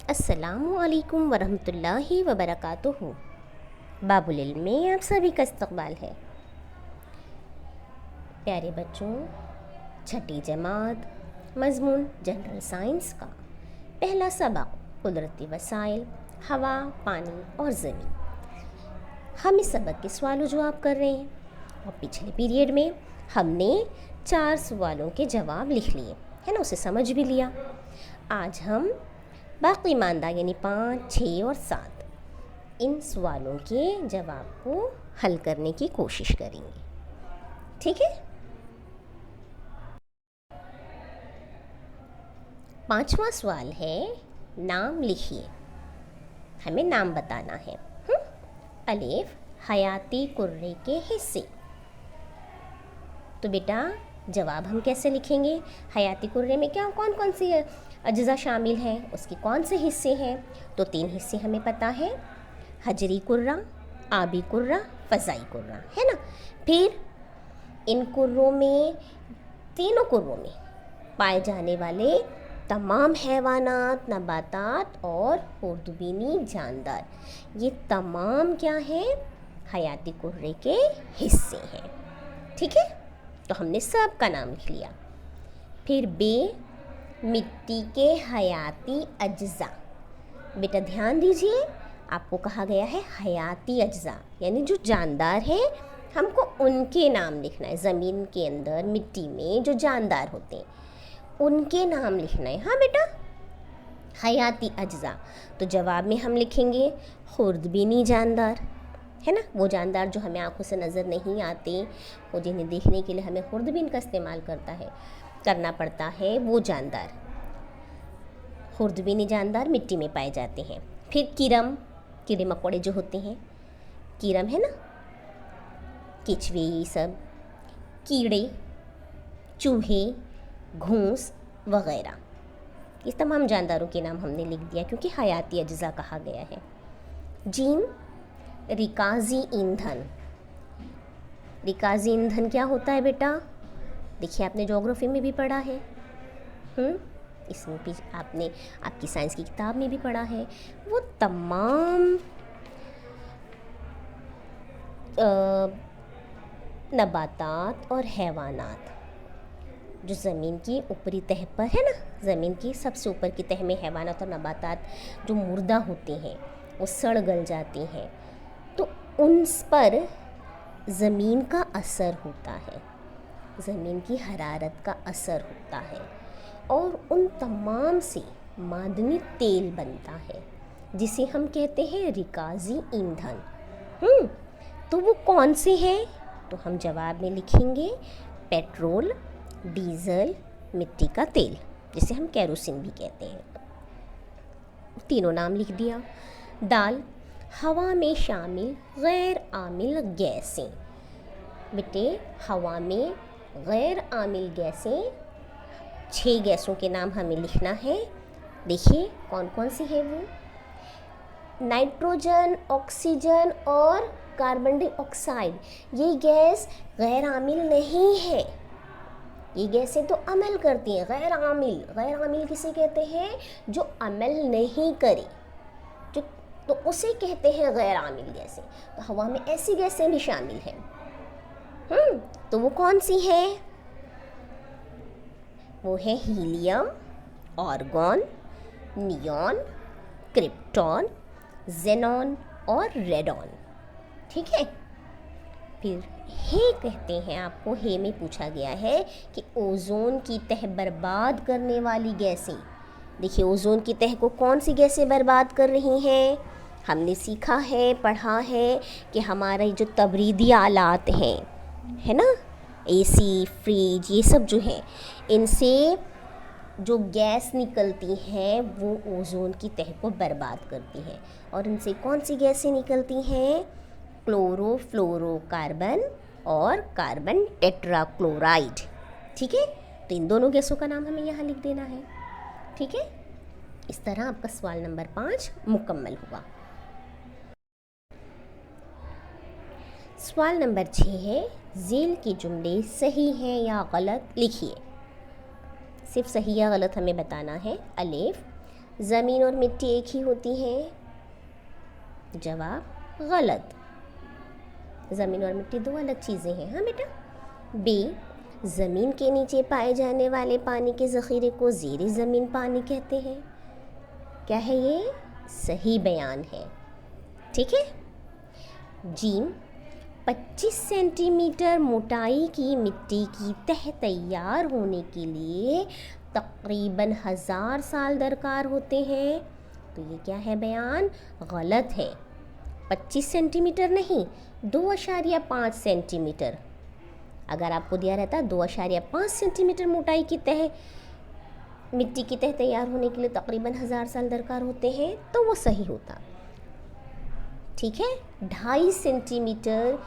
अस्सलामु अलैकुम वरहमतुल्लाहि वबरकातुहू। बाबुल इल्म में आप सभी का इस्तकबाल है। प्यारे बच्चों, छठी जमात मज़मून जनरल साइंस का पहला सबक कुदरती वसाइल, हवा, पानी और ज़मीन। हम इस सबक के सवाल जवाब कर रहे हैं और पिछले पीरियड में हमने 4 सवालों के जवाब लिख लिए, है ना, उसे समझ भी लिया। आज हम बाकी मानदा यानी 5, 6 और 7 इन सवालों के जवाब को हल करने की कोशिश करेंगे। ठीक है। 5वां सवाल है, नाम लिखिए। हमें नाम बताना है। अलिफ, हयाती कुर्रे के हिस्से। तो बेटा जवाब हम कैसे लिखेंगे? हयाती कुर्रे में क्या कौन कौन सी अज्जा शामिल हैं, उसके कौन से हिस्से हैं? तो 3 हिस्से हमें पता है, हजरी कुर्रा, आबी कुर्रा, फ़ज़ाई कुर्रा, है ना। फिर इन कुर्रों में, तीनों कुर्रों में पाए जाने वाले तमाम हैवानात, नबातात और खुर्दबीनी जानदार, ये तमाम क्या हैं? हयाती कुर्रे के हिस्से हैं। ठीक है, तो हमने सब का नाम लिख लिया। फिर बे, मिट्टी के हयाती अज्जा। बेटा ध्यान दीजिए, आपको कहा गया है हयाती अज्जा यानी जो जानदार है, हमको उनके नाम लिखना है। ज़मीन के अंदर मिट्टी में जो जानदार होते हैं उनके नाम लिखना है। हाँ बेटा, हयाती अज्जा। तो जवाब में हम लिखेंगे खुर्दबीनी जानदार, है ना, वो जानदार जो हमें आँखों से नज़र नहीं आते, वो जिन्हें देखने के लिए हमें खुर्दबीन का इस्तेमाल करना पड़ता है, वो जानदार, खुर्दबीनी जानदार मिट्टी में पाए जाते हैं। फिर कीरम, कीड़े मकोड़े जो होते हैं, कीरम है ना, केचुए, ये सब कीड़े, चूहे, घूंस वगैरह, ये तमाम जानदारों के नाम हमने लिख दिया क्योंकि हयाती अज्जा कहा गया है। जीम, रिकाजी ईंधन। रिकाजी ईंधन क्या होता है बेटा? देखिए आपने ज्योग्राफी में भी पढ़ा है, इसमें भी आपने आपकी साइंस की किताब में भी पढ़ा है। वो तमाम नबातात और हैवानात जो ज़मीन की ऊपरी तह पर है ना, ज़मीन की सबसे ऊपर की तह में हैवानात और नबातात जो मुर्दा होते हैं, वो सड़ गल जाते हैं, तो उन पर ज़मीन का असर होता है, ज़मीन की हरारत का असर होता है और उन तमाम से मादनी तेल बनता है जिसे हम कहते हैं रिकाजी ईंधन। तो वो कौन से हैं? तो हम जवाब में लिखेंगे पेट्रोल, डीज़ल, मिट्टी का तेल, जिसे हम केरोसिन भी कहते हैं। तीनों नाम लिख दिया। दाल, हवा में शामिल गैर आमिल गैसें। बेटे हवा में गैर आमिल गैसें, 6 गैसों के नाम हमें लिखना है। देखिए कौन कौन सी है वो? नाइट्रोजन, ऑक्सीजन और कार्बन डाइऑक्साइड। ये गैस गैर आमिल नहीं है, ये गैसें तो अमल करती हैं। गैर आमिल किसे कहते हैं? जो अमल नहीं करे, जो, तो उसे कहते हैं गैर आमिल गैसें। तो हवा में ऐसी गैसें भी शामिल हैं। तो वो कौन सी है? वो है helium, argon, neon, krypton, xenon और रेडॉन। ठीक है। फिर हे कहते हैं, आपको हे में पूछा गया है कि ओज़ोन की तह बर्बाद करने वाली गैसें। देखिए ओज़ोन की तह को कौन सी गैसें बर्बाद कर रही हैं? हमने सीखा है, पढ़ा है कि हमारे जो तबरीदी आलात हैं, है ना, एसी, फ्रिज, ये सब जो हैं, इनसे जो गैस निकलती हैं वो ओज़ोन की तह को बर्बाद करती हैं। और इनसे कौन सी गैसें निकलती हैं? क्लोरोफ्लोरोकार्बन और कार्बन टेट्राक्लोराइड। ठीक है, तो इन दोनों गैसों का नाम हमें यहाँ लिख देना है। ठीक है, इस तरह आपका सवाल नंबर 5 मुकम्मल हुआ। सवाल नंबर 6 है, ज़ेल के जुमले सही हैं या गलत लिखिए। सिर्फ सही या गलत हमें बताना है। अलिफ, ज़मीन और मिट्टी एक ही होती हैं? जवाब गलत, ज़मीन और मिट्टी दो अलग चीज़ें हैं। हाँ बेटा। बी, ज़मीन के नीचे पाए जाने वाले पानी के ज़ख़ीरे को ज़ेरे ज़मीन पानी कहते हैं। क्या है ये? सही बयान है। ठीक है। जीम, 25 सेंटीमीटर मोटाई की मिट्टी की तह तैयार होने के लिए तकरीबन 1000 साल दरकार होते हैं। तो ये क्या है बयान? गलत है। 25 सेंटीमीटर नहीं, 2.5 सेंटीमीटर। अगर आपको दिया रहता 2.5 सेंटीमीटर मोटाई की तह, मिट्टी की तह तैयार होने के लिए तकरीबन 1000 साल दरकार होते हैं, तो वो सही होता। ठीक है। 2.5 सेंटीमीटर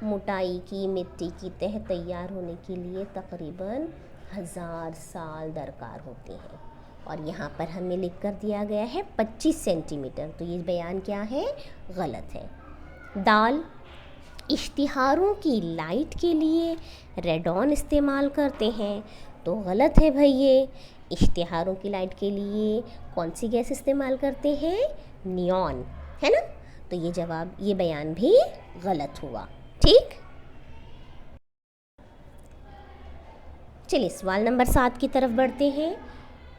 मोटाई की मिट्टी की तह तैयार होने के लिए तकरीबन 1000 साल दरकार होते हैं, और यहाँ पर हमें लिख कर दिया गया है 25 सेंटीमीटर। तो ये बयान क्या है? गलत है। दाल, इश्तिहारों की लाइट के लिए रेडॉन इस्तेमाल करते हैं। तो गलत है भाई, ये इश्तिहारों की लाइट के लिए कौन सी गैस इस्तेमाल करते हैं? नियॉन, है ना। तो ये जवाब, ये बयान भी गलत हुआ। ठीक। चलिए सवाल नंबर 7 की तरफ बढ़ते हैं।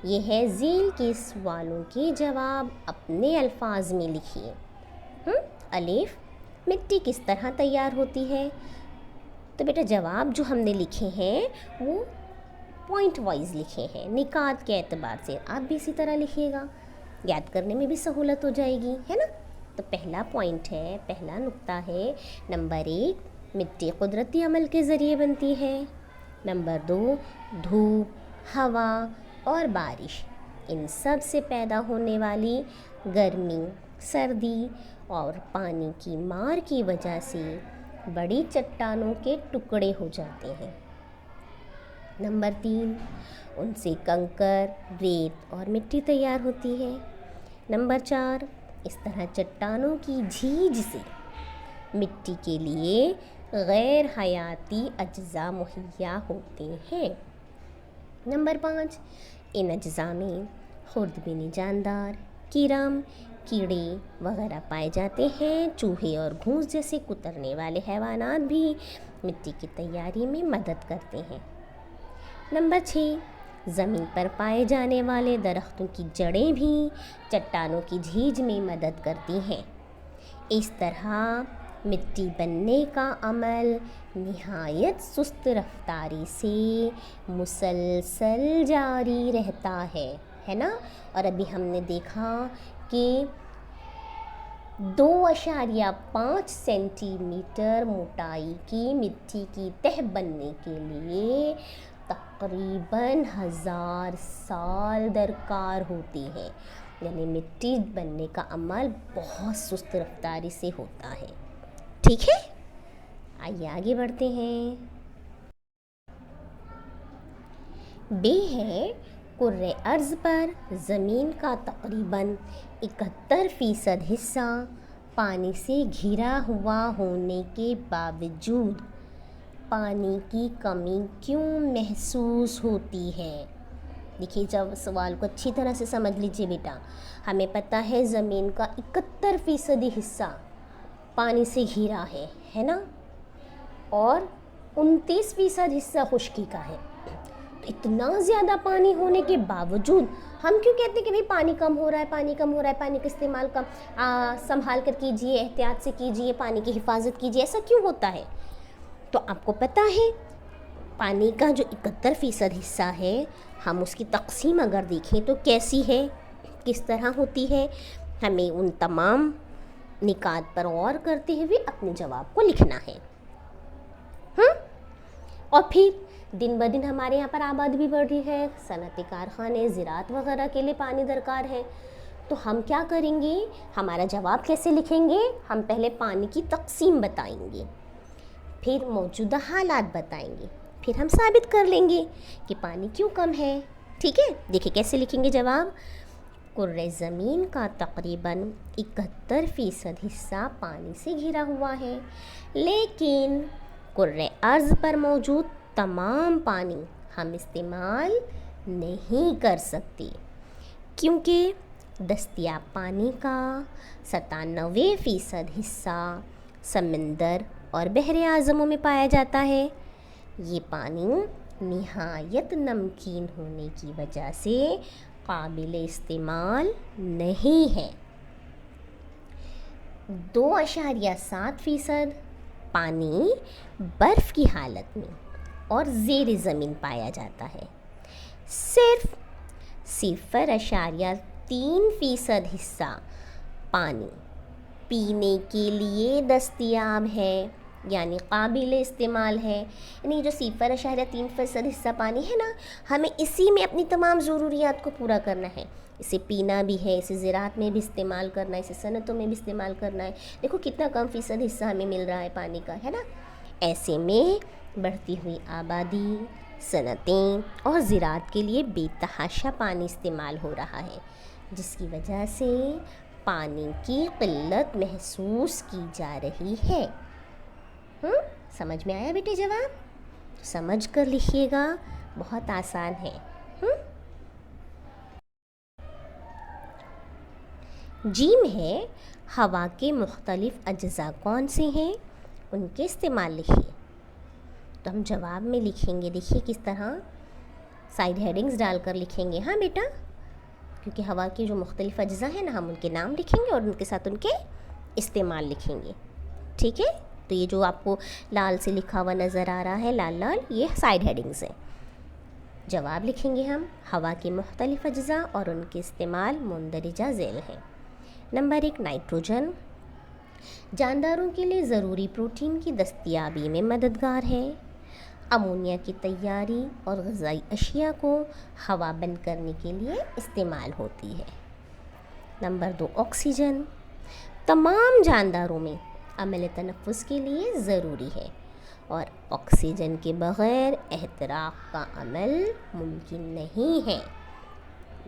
ये है झील के सवालों के जवाब अपने अल्फाज में लिखिए। अलिफ, मिट्टी किस तरह तैयार होती है? तो बेटा जवाब जो हमने लिखे हैं वो पॉइंट वाइज लिखे हैं, निकात के एतबार से। आप भी इसी तरह लिखिएगा, याद करने में भी सहूलत हो जाएगी, है ना। तो पहला पॉइंट है, पहला नुक्ता है, नंबर 1, मिट्टी कुदरती अमल के ज़रिए बनती है। नंबर 2, धूप, हवा और बारिश, इन सब से पैदा होने वाली गर्मी, सर्दी और पानी की मार की वजह से बड़ी चट्टानों के टुकड़े हो जाते हैं। नंबर 3, उनसे कंकर, रेत और मिट्टी तैयार होती है। नंबर 4, इस तरह चट्टानों की झीज से मिट्टी के लिए गैर हयाती अज्जा मुहैया होते हैं। नंबर 5, इन अज्जा में खुर्दबीनी जानदार, कीड़म, कीड़े वगैरह पाए जाते हैं। चूहे और घूस जैसे कुतरने वाले हैवानात भी मिट्टी की तैयारी में मदद करते हैं। नंबर 6, ज़मीन पर पाए जाने वाले दरख्तों की जड़ें भी चट्टानों की झीज में मदद करती हैं। इस तरह मिट्टी बनने का अमल निहायत सुस्त रफ्तारी से मुसलसल जारी रहता है ना। और अभी हमने देखा कि 2.5 सेंटीमीटर मोटाई की मिट्टी की तह बनने के लिए तकरीबन 1000 साल दरकार होती है, यानी मिट्टी बनने का अमल बहुत सुस्त रफ्तारी से होता है। ठीक है, आइए आगे बढ़ते हैं। बे है, कुर्रे अर्ज़ पर ज़मीन का तकरीबन 71% हिस्सा पानी से घिरा हुआ होने के बावजूद पानी की कमी क्यों महसूस होती है? देखिए, जब सवाल को अच्छी तरह से समझ लीजिए बेटा। हमें पता है ज़मीन का 71% हिस्सा पानी से घिरा है ना, और 29% हिस्सा खुश्की का है। तो इतना ज़्यादा पानी होने के बावजूद हम क्यों कहते हैं कि भाई पानी कम हो रहा है, पानी कम हो रहा है, पानी का इस्तेमाल कम, संभाल कर कीजिए, एहतियात से कीजिए, पानी की हिफाजत कीजिए, ऐसा क्यों होता है? तो आपको पता है, पानी का जो 71% हिस्सा है, हम उसकी तकसीम अगर देखें तो कैसी है, किस तरह होती है, हमें उन तमाम निकात पर गौर करते हुए अपने जवाब को लिखना है। और फिर दिन ब दिन हमारे यहाँ पर आबादी भी बढ़ रही है, सनती कारखाने, ज़राअत वगैरह के लिए पानी दरकार है। तो हम क्या करेंगे, हमारा जवाब कैसे लिखेंगे? हम पहले पानी की तकसीम बताएंगे, फिर मौजूदा हालात बताएंगे, फिर हम साबित कर लेंगे कि पानी क्यों कम है। ठीक है, देखिए कैसे लिखेंगे जवाब। कुर्रे ज़मीन का तकरीबन 71% हिस्सा पानी से घिरा हुआ है, लेकिन कुर्रे अर्ज़ पर मौजूद तमाम पानी हम इस्तेमाल नहीं कर सकते। کیونکہ دستیاب پانی کا 97% حصہ سمندر اور بحر اعظموں میں پایا جاتا ہے۔ یہ پانی نہایت نمکین ہونے کی وجہ سے قابل استعمال نہیں ہے۔ 2.7% پانی برف کی حالت میں اور زیر زمین پایا جاتا ہے۔ صرف 0.3% حصہ پانی پینے کے لیے دستیاب ہے، یعنی قابل استعمال ہے۔ یعنی جو 0.3% حصہ پانی ہے نا، ہمیں اسی میں اپنی تمام ضروریات کو پورا کرنا ہے۔ اسے پینا بھی ہے، اسے زراعت میں بھی استعمال کرنا ہے، اسے صنعتوں میں بھی استعمال کرنا ہے۔ دیکھو کتنا کم فیصد حصہ ہمیں مل رہا ہے پانی کا، ہے نا۔ ایسے میں بڑھتی ہوئی آبادی، صنعتیں اور زراعت کے لیے بے تحاشا پانی استعمال ہو رہا ہے، جس کی وجہ سے پانی کی قلت محسوس کی جا رہی ہے۔ سمجھ میں آیا بیٹے جواب؟ سمجھ کر لکھیے گا، بہت آسان ہے۔ جیم ہے، ہوا کے مختلف اجزاء کون سے ہیں، ان کے استعمال لکھیے۔ تو ہم جواب میں لکھیں گے، دیکھیے کس طرح سائڈ ہیڈنگز ڈال کر لکھیں گے، ہاں بیٹا، کیونکہ ہوا کے جو مختلف اجزاء ہیں نا، ہم ان کے نام لکھیں گے اور ان کے ساتھ ان کے استعمال لکھیں گے، ٹھیک ہے۔ تو یہ جو آپ کو لال سے لکھا ہوا نظر آ رہا ہے، لال لال، یہ سائڈ ہیڈنگز ہیں۔ جواب لکھیں گے ہم، ہوا کے مختلف اجزاء اور ان کے استعمال مندرجہ ذیل ہیں۔ نمبر 1، نائٹروجن جانداروں کے لیے ضروری پروٹین کی دستیابی میں مددگار ہے۔ امونیا کی تیاری اور غذائی اشیاء کو ہوا بند کرنے کے لیے استعمال ہوتی ہے۔ نمبر 2، آکسیجن تمام جانداروں میں عمل تنفس کے لیے ضروری ہے اور آکسیجن کے بغیر احتراق کا عمل ممکن نہیں ہے،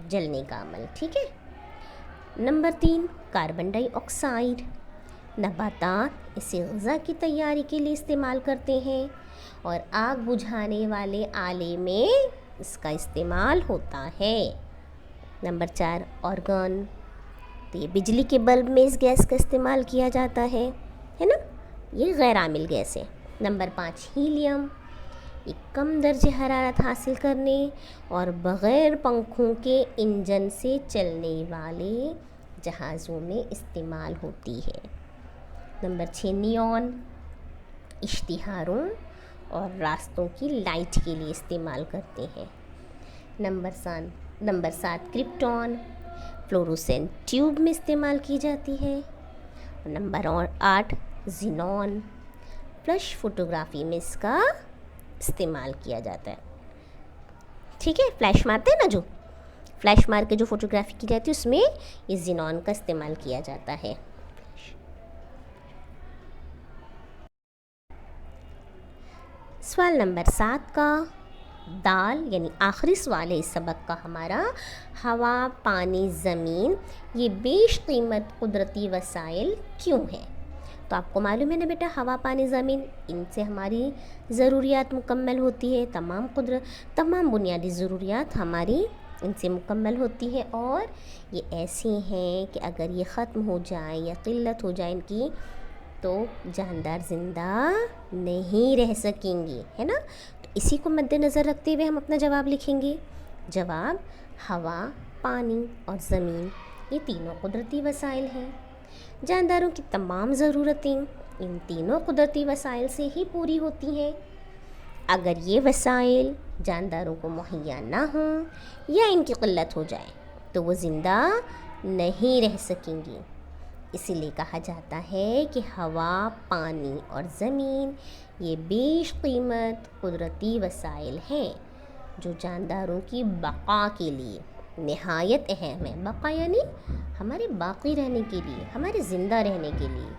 جلنے کا عمل، ٹھیک ہے۔ نمبر 3، کاربن ڈائی آکسائڈ نباتات اسے غذا کی تیاری کے لیے استعمال کرتے ہیں اور آگ بجھانے والے آلے میں اس کا استعمال ہوتا ہے۔ نمبر 4، آرگن تو یہ بجلی کے بلب میں اس گیس کا استعمال کیا جاتا ہے نا، یہ غیر عامل گیس ہے۔ نمبر 5، ہیلیم یہ کم درجہ حرارت حاصل کرنے اور بغیر پنکھوں کے انجن سے چلنے والے جہازوں میں استعمال ہوتی ہے۔ نمبر 6، نیون اشتہاروں اور راستوں کی لائٹ کے لیے استعمال کرتے ہیں۔ نمبر 7، کرپٹون فلوروسینٹ ٹیوب میں استعمال کی جاتی ہے۔ نمبر 8، زینون فلش فوٹوگرافی میں اس کا استعمال کیا جاتا ہے، ٹھیک ہے۔ فلیش مارتے ہیں نا، جو فلیش مار کے جو فوٹوگرافی کی جاتی ہے، اس میں یہ زینون کا استعمال کیا جاتا ہے۔ سوال نمبر 7 کا دال یعنی آخری سوال ہے اس سبق کا ہمارا، ہوا، پانی، زمین یہ بیش قیمت قدرتی وسائل کیوں ہیں؟ تو آپ کو معلوم ہے نا بیٹا، ہوا، پانی، زمین، ان سے ہماری ضروریات مکمل ہوتی ہے، تمام بنیادی ضروریات ہماری ان سے مکمل ہوتی ہے، اور یہ ایسی ہیں کہ اگر یہ ختم ہو جائے یا قلت ہو جائے ان کی، تو جاندار زندہ نہیں رہ سکیں گے، ہے نا۔ تو اسی کو مد نظر رکھتے ہوئے ہم اپنا جواب لکھیں گے۔ جواب، ہوا، پانی اور زمین یہ تینوں قدرتی وسائل ہیں۔ جانداروں کی تمام ضرورتیں ان تینوں قدرتی وسائل سے ہی پوری ہوتی ہیں۔ اگر یہ وسائل جانداروں کو مہیا نہ ہوں یا ان کی قلت ہو جائے تو وہ زندہ نہیں رہ سکیں گی۔ اسی لیے کہا جاتا ہے کہ ہوا، پانی اور زمین یہ بیش قیمت قدرتی وسائل ہیں جو جانداروں کی بقا کے لیے نہایت اہم ہے۔ بقا یعنی ہمارے باقی رہنے کے لیے، ہمارے زندہ رہنے کے لیے۔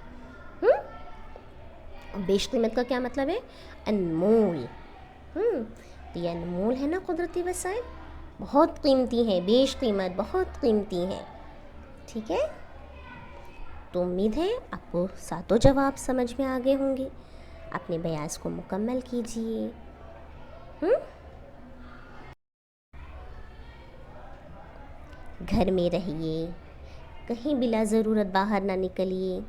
بیش قیمت کا کیا مطلب ہے؟ انمول۔ تو یہ انمول ہے نا قدرتی وسائل، بہت قیمتی ہیں، بیش قیمت، بہت قیمتی ہیں، ٹھیک ہے۔ تو امید ہے آپ کو ساتوں جواب سمجھ میں آ گئے ہوں گے۔ اپنے بیاض کو مکمل کیجیے۔ گھر میں رہیے، کہیں بلا ضرورت باہر نہ نکلیے،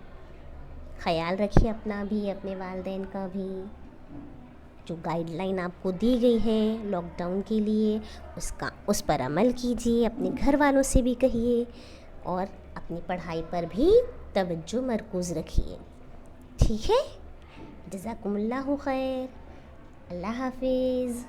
خیال رکھیے اپنا بھی اپنے والدین کا بھی۔ جو گائیڈ لائن آپ کو دی گئی ہے لاک ڈاؤن کے لیے اس پر عمل کیجیے، اپنے گھر والوں سے بھی کہیے، اور اپنی پڑھائی پر بھی توجہ مرکوز رکھیے، ٹھیک ہے؟ جزاکم اللہ خیر، اللہ حافظ۔